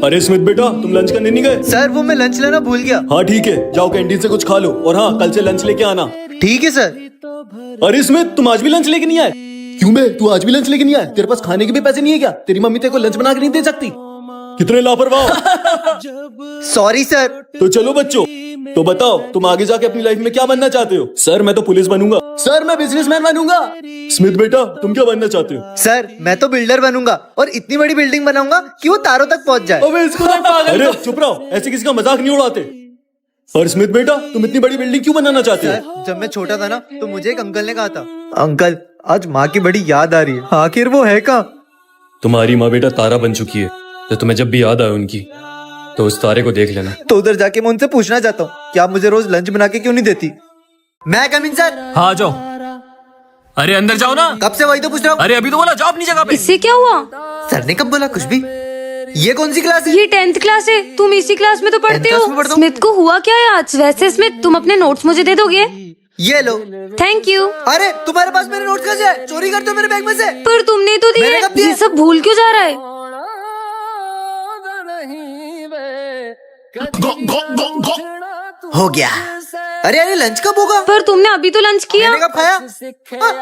अरे स्मिथ बेटा, तुम लंच करने नहीं गए? सर वो मैं लंच लेना भूल गया। हाँ ठीक है, जाओ कैंटीन से कुछ खा लो और हाँ कल से लंच लेके आना। ठीक है सर। अरे स्मिथ, तुम आज भी लंच लेके नहीं आए? क्यों बे, तू आज भी लंच लेके नहीं आया? तेरे पास खाने के भी पैसे नहीं है क्या? तेरी मम्मी तेरे को लंच बना के नहीं दे सकती? कितने लापरवाह। Sorry sir. तो चलो बच्चों, तो बताओ तुम आगे जाके अपनी लाइफ में क्या बनना चाहते हो? सर मैं तो पुलिस बनूंगा। सर मैं बिजनेसमैन बनूंगा। स्मिथ बेटा, तुम क्या बनना चाहते हो? सर मैं तो बिल्डर बनूंगा और इतनी बड़ी बिल्डिंग बनाऊंगा कि वो तारों तक पहुंच जाए। अबे इसको तो पागल। अरे चुप रहो, ऐसे किसी का मजाक नहीं उड़ाते। और स्मिथ बेटा, तुम इतनी बड़ी बिल्डिंग क्यों बनाना चाहते हो? सर जब मैं छोटा था ना तो मुझे एक अंकल ने कहा था, अंकल आज माँ की बड़ी याद आ रही है। आखिर वो है कहाँ? तुम्हारी माँ बेटा तारा बन चुकी है, तो तुम्हें जब भी याद आए उनकी तो उस तारे को देख लेना। तो उधर जाके मैं उनसे पूछना चाहता हूँ कि आप मुझे रोज लंच बना के क्यों नहीं देती? मैं कम इन सर। हाँ आ जाओ। अरे अंदर जाओ ना। कब से वही तो पूछ रहा हूँ। अरे अभी तो बोला जाओ अपनी जगह पे। इससे क्या हुआ? सर ने कब बोला कुछ भी? ये कौन सी क्लास है? ये 10th क्लास है। तुम इसी क्लास में तो पढ़ते 10th क्लास में हो। पढ़ता हूँ। स्मिथ को हुआ क्या है आज? वैसे स्मिथ, तुम अपने नोट्स मुझे दे दोगे? ये लो। Thank you. अरे तुम्हारे पास मेरे नोट्स कैसे है? चोरी करते हो मेरे बैग में से? पर तुमने तो दिए। मैंने कब दिए? ये सब भूल क्यों जा रहा है? हो गया। अरे अरे लंच कब होगा? पर तुमने अभी तो लंच किया। मैंने कब खाया?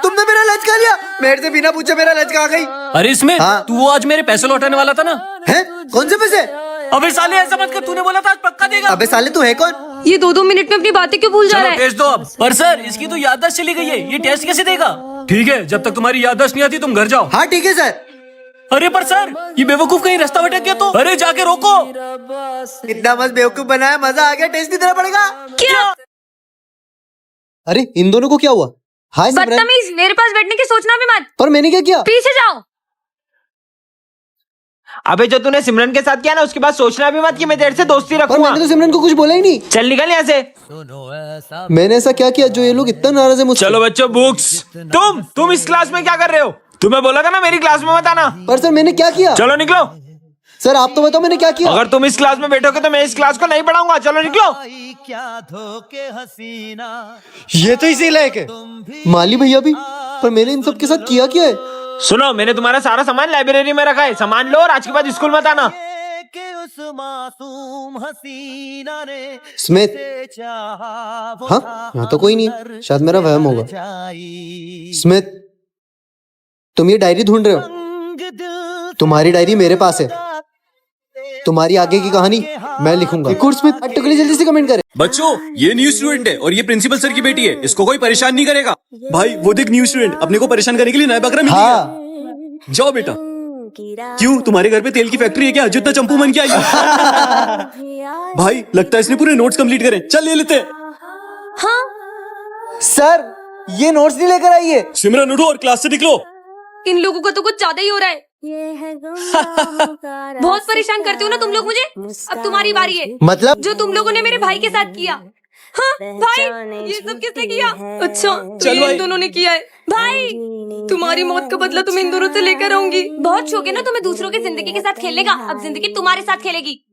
तुमने मेरा लंच खा लिया। मेरे से बिना पूछे मेरा लंच कहाँ गई? अरे इसमें हाँ। तू वो आज मेरे पैसे लौटाने वाला था ना। हैं? कौन से पैसे? अबे साले ऐसा मत कर, तूने बोला था आज पक्का देगा। अबे साले तू है कौन? ये 2-2 मिनट में अपनी बातें क्यों भूल जा रहा चलो है? टेस्ट दो अब। पर सर इसकी तो याददाश्त चली गई है, ये टेस्ट कैसे देगा? ठीक है, जब तक तुम्हारी याददाश्त नहीं आती तुम घर जाओ। हाँ ठीक है सर। अरे पर सर ये बेवकूफ कहीं रास्ता भटक गया तो? अरे जाके रोको। इतना मस्त बेवकूफ बनाया, मजा आ गया। टेस्ट नहीं देना पड़ेगा क्या? अरे इन दोनों को क्या हुआ? हाय सिमरन। बदतमीज, मेरे पास बैठने की सोचना भी मत। पर मैंने क्या किया? पीछे जाओ। अबे जो तूने सिमरन के साथ किया ना उसके बाद सोचना भी मत कि मैं तेरे से दोस्ती पर रखूंगा। मैंने तो सिमरन को कुछ बोला ही नहीं। चल निकल यहाँ से। मैंने ऐसा क्या किया जो ये लोग इतना नाराज है मुझसे? चलो बच्चों बुक्स। तुम इस क्लास में क्या कर रहे हो? तुम्हें बोला था ना मेरी क्लास में मत आना। पर सर मैंने क्या किया? चलो निकलो। सर आप तो बताओ मैंने क्या किया? अगर तुम इस क्लास में बैठोगे तो मैं इस क्लास को नहीं पढ़ाऊंगा। चलो निकलो। ये तो इसी लायक है। माली भैया भी। पर मैंने इन सब के साथ किया क्या है? सुनो, मैंने तुम्हारा सारा सामान लाइब्रेरी में रखा है, सामान लो और आज के बाद स्कूल मत आना। स्मिथ। हाँ यहाँ तो कोई नहीं है, शायद मेरा वहम होगा। स्मिथ, तुम ये डायरी ढूंढ रहे हो? तुम्हारी डायरी मेरे पास है। तुम्हारी आगे की कहानी मैं लिखूंगा। स्मिथ अट्टू जल्दी से कमेंट करें। बच्चों, ये न्यू स्टूडेंट है और ये प्रिंसिपल सर की बेटी है। इसको कोई परेशान नहीं करेगा। भाई वो देख, न्यू स्टूडेंट अपने को परेशान करने के लिए नया बकरा मिल गया। हाँ जाओ बेटा। क्यों, तुम्हारे घर पे तेल की फैक्ट्री है क्या जितना चंपू मन के आई है? भाई लगता है इसने पूरे नोट्स कंप्लीट करे। चल ले लेते हैं। हाँ, सर ये नोट्स नहीं लेकर आई है। सिमरन उठो और क्लास से निकलो। इन लोगों का तो कुछ ज्यादा ही हो रहा है। बहुत परेशान करते हो ना तुम लोग मुझे। अब तुम्हारी बारी है। मतलब? जो तुम लोगों ने मेरे भाई के साथ किया। हाँ भाई, ये सब किसने किया? अच्छा तो चल ये भाई। इन दोनों ने किया है। भाई तुम्हारी मौत का बदला तुम इन दोनों से लेकर आऊंगी। बहुत शौक है ना तुम्हें दूसरों की जिंदगी के साथ खेलने का। अब जिंदगी तुम्हारे साथ खेलेगी।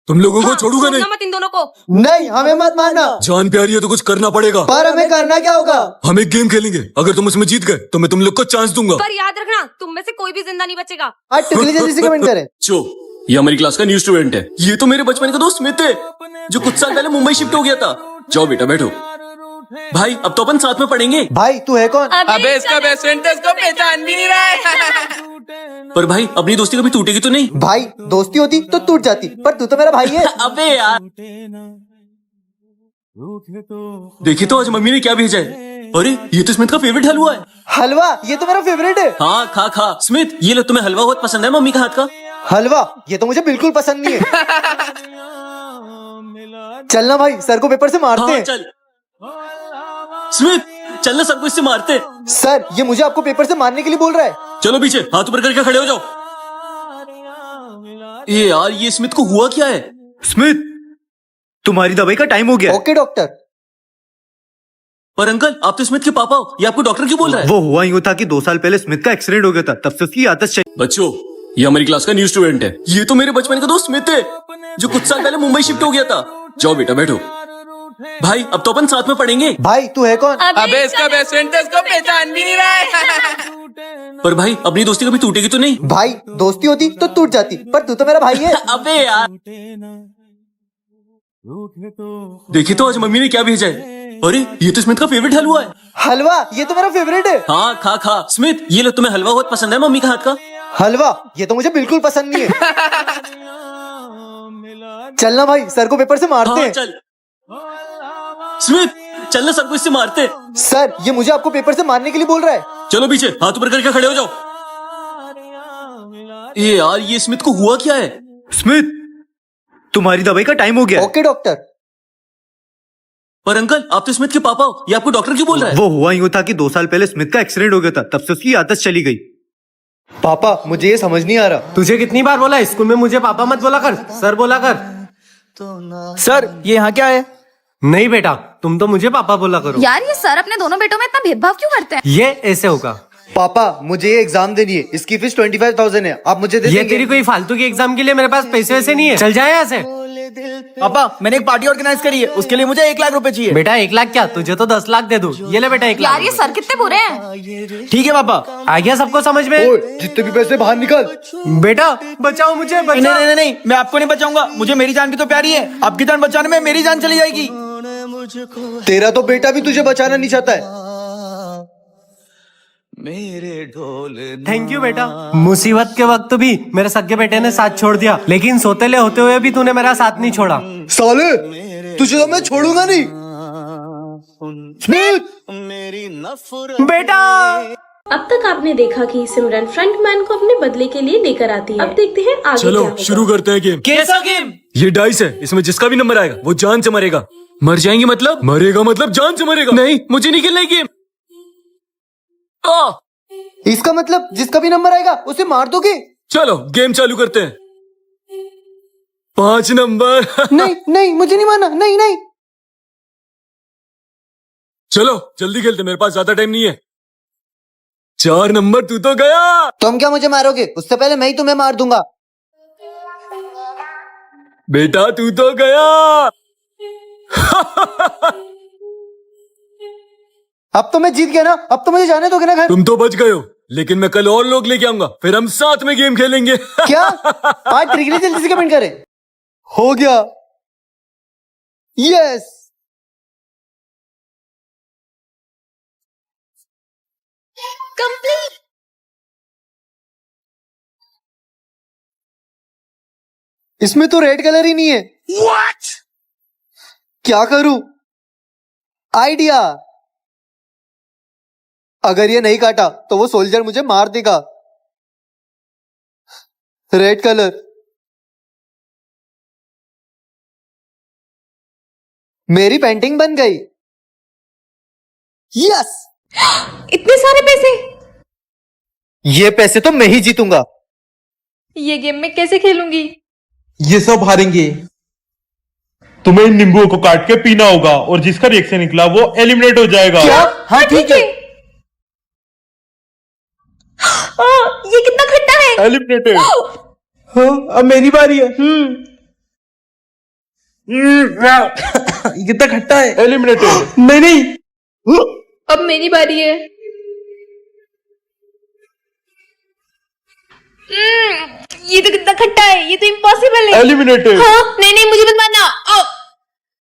तुम लोगों को हाँ, छोड़ूंगा नहीं। छोड़ना मत इन दोनों को। नहीं हमें मत मारना। जान प्यारी है तो कुछ करना पड़ेगा। पर हमें करना क्या होगा? हम एक गेम खेलेंगे, अगर तुम उसमें जीत गए तो मैं तुम लोग को चांस दूंगा। पर याद रखना, तुम में से कोई भी जिंदा नहीं बचेगा। अट्टू जल्दी से कमेंट करें। चो, ये हमारी क्लास का न्यू स्टूडेंट है। ये तो मेरे बचपन का दोस्त स्मिथ है, जो कुछ साल पहले मुंबई शिफ्ट हो गया था। जाओ बेटा बैठो। भाई अब तो अपन साथ में पढ़ेंगे। भाई तू है कौन? अबे इसका बेस्ट फ्रेंड तो इसको पहचान भी नहीं रहा है। पर भाई अपनी दोस्ती कभी टूटेगी तो नहीं? भाई दोस्ती होती तो टूट जाती, पर तू तो मेरा भाई है। अबे यार, देखिए तो आज मम्मी ने क्या भेजा है। अरे ये तो स्मिथ का फेवरेट हलवा है। हलवा? ये तो मेरा फेवरेट है। हाँ खा खा। स्मिथ ये लो, तुम्हें हलवा बहुत पसंद है मम्मी का हाथ का? हलवा? ये तो मुझे बिल्कुल पसंद नहीं है। चलना भाई, सर को पेपर से मारते हाँ हैं। चल। स्मिथ चलना, सबको इससे मारते हैं। सर ये मुझे आपको पेपर से मारने के लिए बोल रहा है। चलो पीछे हाथ ऊपर करके खड़े हो जाओ। ये यार, ये स्मिथ को हुआ क्या है? स्मिथ, तुम्हारी दवाई का टाइम हो गया है। Okay doctor. पर अंकल आप तो स्मिथ के पापा हो, ये आपको डॉक्टर क्यों बोल रहा है? वो हुआ यूं था कि 2 साल पहले स्मिथ का एक्सीडेंट हो गया था, तब से उसकी आदत चाहिए। बच्चों, ये हमारी क्लास का न्यू स्टूडेंट है। ये तो मेरे बचपन का दोस्त स्मिथ है, जो कुछ साल पहले मुंबई शिफ्ट हो गया था। जाओ बेटा बैठो। भाई अब तो अपन साथ में पढ़ेंगे। भाई तू है कौन? अबे इसका बेस्ट फ्रेंड तो इसको पहचान भी नहीं रहा है। पर भाई अपनी दोस्ती कभी टूटेगी तो नहीं? भाई दोस्ती होती तो टूट जाती, पर तू तो मेरा भाई है। अबे यार देखिए तो आज मम्मी ने क्या भेजा है। अरे ये तो स्मिथ का फेवरेट हलवा है। हलवा? ये तो मेरा फेवरेट है। हाँ खा खा स्मिथ, ये लो तुम्हें हलवा बहुत पसंद है मम्मी का हाथ का। हलवा? ये तो मुझे बिल्कुल पसंद नहीं है। चलना भाई, सर को पेपर से मारते हाँ हैं। चल स्मिथ, चलना सर को इससे मारते हैं। सर ये मुझे आपको पेपर से मारने के लिए बोल रहा है। चलो पीछे हाथ ऊपर करके खड़े हो जाओ। ये यार ये स्मिथ को हुआ क्या है? स्मिथ, तुम्हारी दवाई का टाइम हो गया है। Okay doctor. पर अंकल आप तो स्मिथ के पापा हो, ये आपको डॉक्टर क्यों बोल रहा है? वो हुआ यूं था कि 2 साल पहले स्मिथ का एक्सीडेंट हो गया था, तब से उसकी आदत चली गई। पापा मुझे ये समझ नहीं आ रहा। तुझे कितनी बार बोला स्कूल में मुझे पापा मत बोला कर, सर बोला कर। सर ये यहाँ क्या है? नहीं बेटा, तुम तो मुझे पापा बोला करो। यार ये सर अपने दोनों बेटों में इतना भेदभाव क्यों करते हैं? ये ऐसे होगा। पापा मुझे ये एग्जाम देनी है, इसकी फीस 25,000 है, आप मुझे दे ये देंगे? तेरी कोई फालतू की एग्जाम के लिए मेरे पास पैसे वैसे नहीं है, चल जाए यहाँ से। पापा मैंने एक पार्टी ऑर्गेनाइज करी है, उसके लिए मुझे 1 लाख रुपए चाहिए। बेटा 1 लाख क्या, तुझे तो 10 लाख दे दूं। ये ले बेटा 1 यार लाख। ये सर कितने बुरे हैं। ठीक है पापा। आ गया सबको समझ में? ओए, जितने भी पैसे बाहर निकल। बेटा बचाओ मुझे, नहीं बचाओ। नहीं नहीं नहीं, मैं आपको नहीं बचाऊंगा, मुझे मेरी जान भी तो प्यारी है। आपकी जान बचाने में मेरी जान चली जाएगी। तेरा तो बेटा भी तुझे बचाना नहीं चाहता है। थैंक यू बेटा। मुसीबत के वक्त भी मेरे सगे बेटे ने साथ छोड़ दिया, लेकिन सोतेले होते हुए भी तूने मेरा साथ नहीं छोड़ा। साले तुझे तो मैं छोड़ूंगा नहीं। स्मिथ! बेटा अब तक आपने देखा कि सिमरन फ्रंटमैन को अपने बदले के लिए लेकर आती है। अब देखते हैं आगे क्या चलो होगा। शुरू करते हैं गेम। कैसा गेम? ये डाइस है, इसमें जिसका भी नंबर आएगा वो जान से मरेगा। मर जाएंगे मतलब? मरेगा मतलब जान से मरेगा। नहीं मुझे नहीं खेलना है गेम। इसका मतलब जिसका भी नंबर आएगा उसे मार दोगे? चलो गेम चालू करते हैं। 5 नंबर। नहीं नहीं मुझे नहीं मारना, नहीं नहीं। चलो जल्दी खेलते, मेरे पास ज्यादा टाइम नहीं है। 4 नंबर, तू तो गया। तुम क्या मुझे मारोगे? उससे पहले मैं ही तुम्हें मार दूंगा। बेटा तू तो गया। अब तो मैं जीत गया ना, अब तो मुझे जाने दोगे ना घर? तुम तो बच गए हो, लेकिन मैं कल और लोग लेके आऊंगा, फिर हम साथ में गेम खेलेंगे। क्या? पार्ट 3 के लिए जल्दी से कमेंट करें। हो गया। यस। कंप्लीट। इसमें तो रेड कलर ही नहीं है। What? क्या करूं? आइडिया। अगर ये नहीं काटा तो वो सोल्जर मुझे मार देगा। Red colour. मेरी पेंटिंग बन गई। यस। इतने सारे पैसे। ये पैसे तो मैं ही जीतूंगा। ये गेम में कैसे खेलूंगी? ये सब हारेंगे। तुम्हें इन नींबुओं को काट के पीना होगा और जिसका रिएक्शन निकला वो एलिमिनेट हो जाएगा। क्या? हाँ ठीक है। ये कितना खट्टा है। एलिमिनेटेड। हाँ अब मेरी बारी है। ये कितना खट्टा है। एलिमिनेटेड। नहीं नहीं, अब मेरी बारी है। ये तो कितना खट्टा है, ये तो इम्पॉसिबल है। एलिमिनेटेड। हाँ, नहीं नहीं मुझे मत मारना।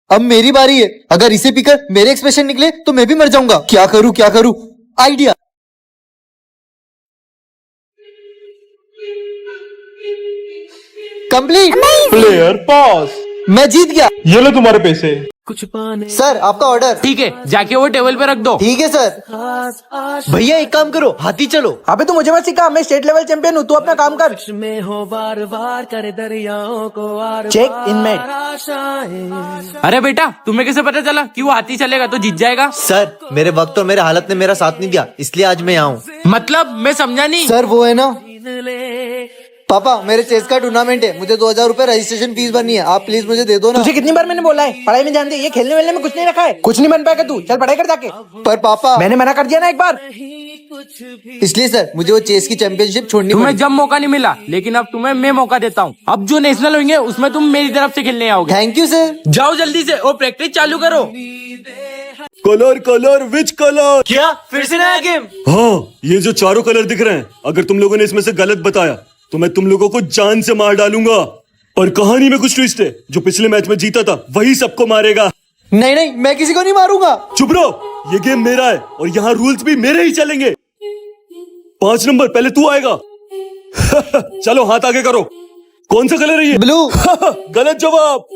अब मेरी बारी है। अगर इसे पीकर मेरे एक्सप्रेशन निकले तो मैं भी मर जाऊंगा। क्या करूं क्या करूं? आइडिया। कंप्लीट। प्लेयर पास। मैं जीत गया। ये लो तुम्हारे पैसे। सर आपका ऑर्डर। ठीक है, जाके वो टेबल पे रख दो। ठीक है सर। भैया एक काम करो, हाथी चलो। अबे तू मुझे मत सिखा, मैं स्टेट लेवल चैंपियन हूँ, तू अपना काम कर। Check inmate. अरे बेटा तुम्हें कैसे पता चला कि वो हाथी चलेगा तो जीत जाएगा? सर मेरे वक्त और मेरे हालत ने मेरा साथ नहीं दिया, इसलिए आज मैं यहाँ हूँ। मतलब मैं समझा नहीं। सर वो है ना, पापा मेरे चेस का टूर्नामेंट है, मुझे 2000 रुपए रजिस्ट्रेशन फीस भरनी है, आप प्लीज मुझे दे दो ना। तुझे कितनी बार मैंने बोला है पढ़ाई में ध्यान दे, ये खेलने वेलने में कुछ नहीं रखा है, कुछ नहीं बन पाएगा तू, चल पढ़ाई कर जाके। पर पापा मैंने मना कर दिया ना एक बार। इसलिए सर मुझे वो चेस की चैंपियनशिप छोड़नी तुम्हें पड़ी। जब मौका नहीं मिला, लेकिन अब तुम्हें मैं मौका देता हूँ। अब जो नेशनल होंगे उसमें तुम मेरी तरफ से खेलने आओगे। Thank you sir. जाओ जल्दी से और प्रैक्टिस चालू करो। Colour colour which colour? क्या फिर से नया गेम? हाँ, ये जो चारों कलर दिख रहे हैं, अगर तुम लोगों ने इसमें से गलत बताया तो मैं तुम लोगों को जान से मार डालूंगा। पर कहानी में कुछ ट्विस्ट है, जो पिछले मैच में जीता था वही सबको मारेगा। नहीं नहीं, मैं किसी को नहीं मारूंगा। चुप रहो, ये गेम मेरा है और यहाँ रूल्स भी मेरे ही चलेंगे। 5 नंबर पहले तू आएगा। चलो हाथ आगे करो। कौन सा कलर है ये? ब्लू। गलत जवाब।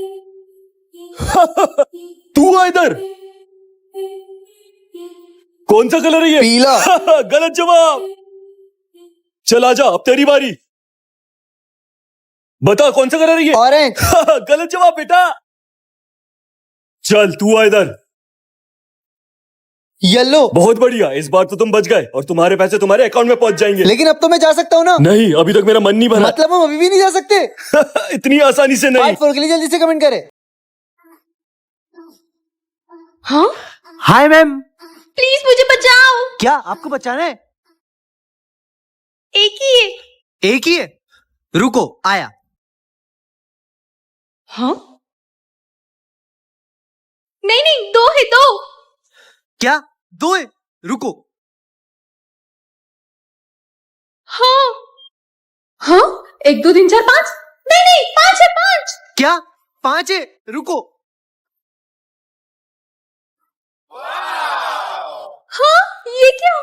तू आ इधर। कौन सा कलर है ये? पीला। गलत जवाब। चल आजा, अब तेरी बारी। बता कौन सा कलर है ये? ऑरेंज। गलत जवाब बेटा। चल तू आ इधर। येलो। बहुत बढ़िया, इस बार तो तुम बच गए और तुम्हारे पैसे तुम्हारे अकाउंट में पहुंच जाएंगे। लेकिन अब तो मैं जा सकता हूँ ना? नहीं, अभी तक मेरा मन नहीं भरा। मतलब हम अभी भी नहीं जा सकते? इतनी आसानी से नहीं। पार्ट 4 के लिए जल्दी से कमेंट करें। हाँ हाय मैम। प्लीज मुझे बचाओ। क्या आपको बचाना है? एक ही है। एक ही है, रुको आया। हाँ नहीं नहीं, 2 है 2। क्या 2 है? रुको। हाँ हाँ 1 2 3 4 5। नहीं नहीं 5 है 5। क्या 5 है? रुको। हाँ ये क्या?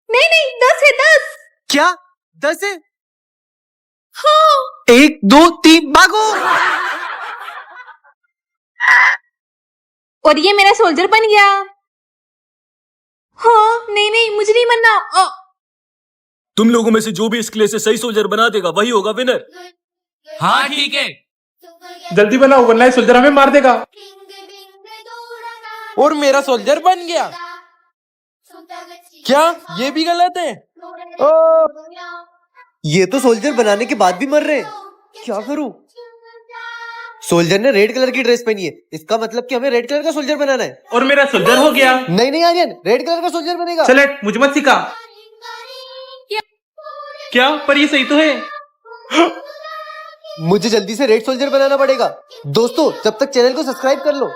नहीं नहीं 10 है 10। क्या 10 है? हाँ 1 2 3 भागो। और ये मेरा सोल्जर बन गया। हाँ नहीं नहीं मुझे नहीं बनना। तुम लोगों में से जो भी इस क्ले से सही सोल्जर बना देगा वही होगा विनर। हाँ ठीक है। जल्दी बनाओ वरना ये सोल्जर हमें मार देगा। और मेरा सोल्जर बन गया। क्या ये भी गलत है? ये तो सोल्जर बनाने के बाद भी मर रहे हैं, क्या करूं? सोल्जर ने रेड कलर की ड्रेस पहनी है, इसका मतलब कि हमें रेड कलर का सोल्जर बनाना है। और मेरा सोल्जर हो गया। नहीं नहीं आर्यन, रेड कलर का सोल्जर बनेगा। चल हट, मुझे मत सिखा। क्या पर ये सही तो है। मुझे जल्दी से रेड सोल्जर बनाना पड़ेगा। दोस्तों जब तक चैनल को सब्सक्राइब कर लो।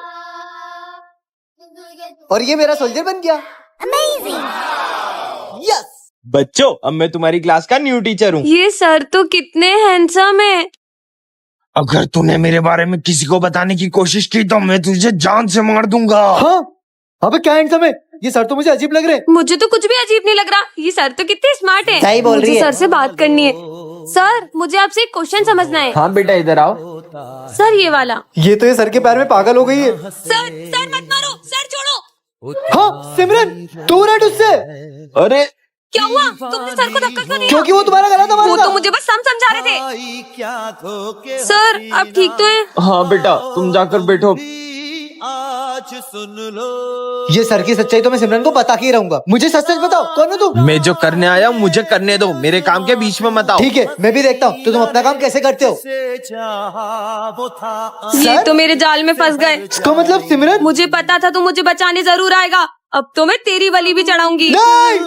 और ये मेरा सोल्जर बन गया। यस। बच्चों, अब मैं तुम्हारी क्लास का न्यू टीचर हूँ। ये सर तो कितने हैंडसम है। अगर तूने मेरे बारे में किसी को बताने की कोशिश की तो मैं तुझे जान से मार दूंगा। हाँ अबे क्या हैंडसम है, ये सर तो मुझे अजीब लग रहे हैं। मुझे तो कुछ भी अजीब नहीं लग रहा। ये सर तो कितने स्मार्ट है। सही बोल रही मुझे है। सर से बात करनी है। सर मुझे आपसे एक क्वेश्चन समझना है। हाँ बेटा इधर आओ। सर ये वाला। ये तो ये सर के पैर में पागल हो गई है। सर सर मत मारो, सर छोड़ो। हाँ सिमरन तू रेड उससे। अरे क्या हुआ? तुमने सर को धक्का क्यों दिया? क्योंकि वो तुम्हारा गला दबा वो रहा तो था। मुझे बस समझा रहे थे। सर आप ठीक तो है? हाँ बेटा, तुम जाकर बैठो। ये सर की सच्चाई तो मैं सिमरन को बता के ही रहूंगा। मुझे सच सच बताओ, कौन हो तुम? मैं जो करने आया हूँ मुझे करने दो, मेरे काम के बीच में मत आओ। ठीक है मैं भी देखता हूँ तो तुम अपना काम कैसे करते हो। ये तो मेरे जाल में फंस गए। इसका मतलब सिमरन। मुझे पता था तू मुझे बचाने जरूर आएगा। अब तो मैं तेरी बलि भी चढ़ाऊंगी। नहीं